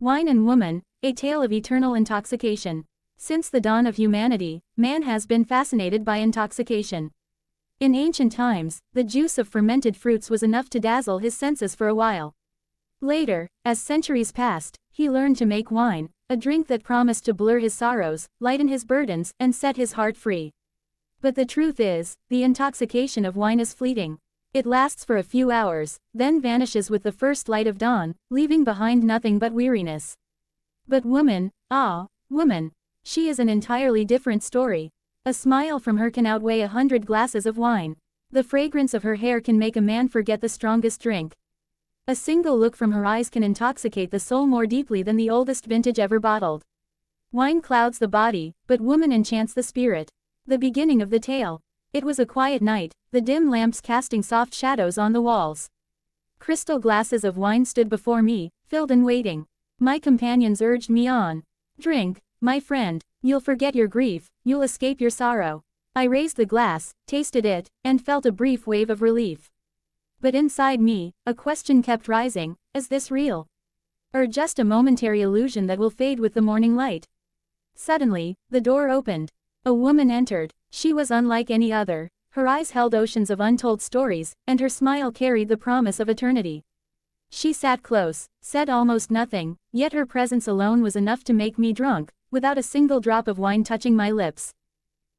Wine and Woman, a tale of eternal intoxication. Since the dawn of humanity, man has been fascinated by intoxication. In ancient times, the juice of fermented fruits was enough to dazzle his senses for a while. Later, as centuries passed, he learned to make wine, a drink that promised to blur his sorrows, lighten his burdens, and set his heart free. But the truth is, the intoxication of wine is fleeting. It lasts for a few hours, then vanishes with the first light of dawn, leaving behind nothing but weariness. But woman, ah, woman. She is an entirely different story. A smile from her can outweigh 100 glasses of wine. The fragrance of her hair can make a man forget the strongest drink. A single look from her eyes can intoxicate the soul more deeply than the oldest vintage ever bottled. Wine clouds the body, but woman enchants the spirit. The beginning of the tale. It was a quiet night, the dim lamps casting soft shadows on the walls. Crystal glasses of wine stood before me, filled and waiting. My companions urged me on. Drink, my friend, you'll forget your grief, you'll escape your sorrow. I raised the glass, tasted it, and felt a brief wave of relief. But inside me, a question kept rising, is this real? Or just a momentary illusion that will fade with the morning light? Suddenly, the door opened. A woman entered. She was unlike any other. Her eyes held oceans of untold stories, and her smile carried the promise of eternity. She sat close, said almost nothing, yet her presence alone was enough to make me drunk, without a single drop of wine touching my lips.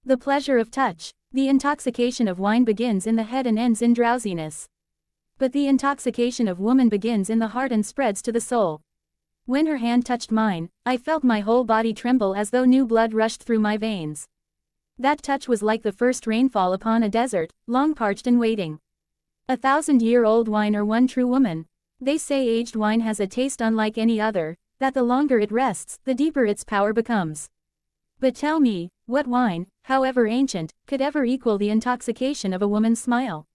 The pleasure of touch. The intoxication of wine begins in the head and ends in drowsiness. But the intoxication of woman begins in the heart and spreads to the soul. When her hand touched mine, I felt my whole body tremble as though new blood rushed through my veins. That touch was like the first rainfall upon a desert, long parched and waiting. 1,000-year-old wine or one true woman. They say aged wine has a taste unlike any other, that the longer it rests, the deeper its power becomes. But tell me, what wine, however ancient, could ever equal the intoxication of a woman's smile?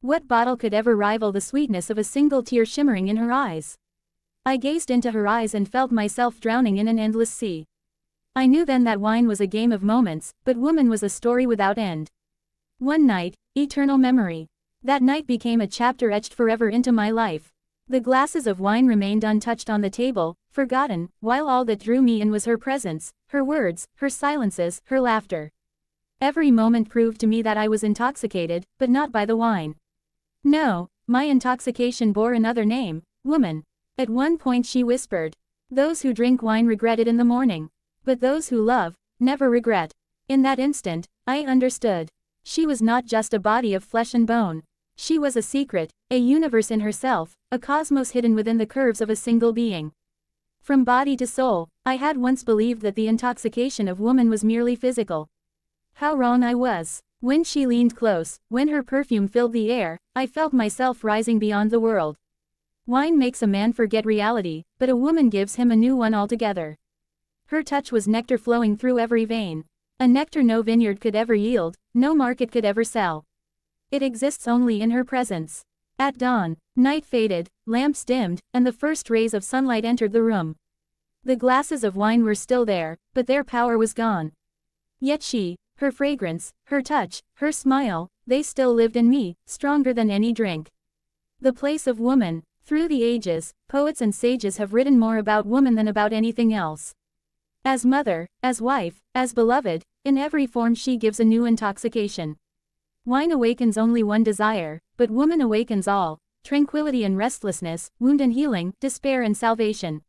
What bottle could ever rival the sweetness of a single tear shimmering in her eyes? I gazed into her eyes and felt myself drowning in an endless sea. I knew then that wine was a game of moments, but woman was a story without end. One night, eternal memory. That night became a chapter etched forever into my life. The glasses of wine remained untouched on the table, forgotten, while all that drew me in was her presence, her words, her silences, her laughter. Every moment proved to me that I was intoxicated, but not by the wine. No, my intoxication bore another name, woman. At one point she whispered, "Those who drink wine regret it in the morning. But those who love, never regret." In that instant, I understood. She was not just a body of flesh and bone. She was a secret, a universe in herself, a cosmos hidden within the curves of a single being. From body to soul, I had once believed that the intoxication of woman was merely physical. How wrong I was. When she leaned close, when her perfume filled the air, I felt myself rising beyond the world. Wine makes a man forget reality, but a woman gives him a new one altogether. Her touch was nectar flowing through every vein. A nectar no vineyard could ever yield, no market could ever sell. It exists only in her presence. At dawn, night faded, lamps dimmed, and the first rays of sunlight entered the room. The glasses of wine were still there, but their power was gone. Yet she, her fragrance, her touch, her smile, they still lived in me, stronger than any drink. The place of woman. Through the ages, poets and sages have written more about woman than about anything else. As mother, as wife, as beloved, in every form she gives a new intoxication. Wine awakens only one desire, but woman awakens all: tranquility and restlessness, wound and healing, despair and salvation.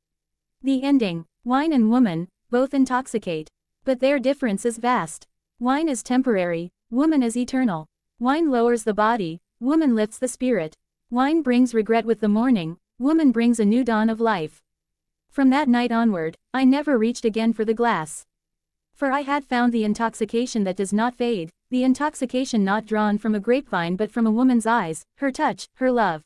The ending: wine and woman, both intoxicate. But their difference is vast. Wine is temporary, woman is eternal. Wine lowers the body, woman lifts the spirit. Wine brings regret with the morning, woman brings a new dawn of life. From that night onward, I never reached again for the glass. For I had found the intoxication that does not fade, the intoxication not drawn from a grapevine but from a woman's eyes, her touch, her love.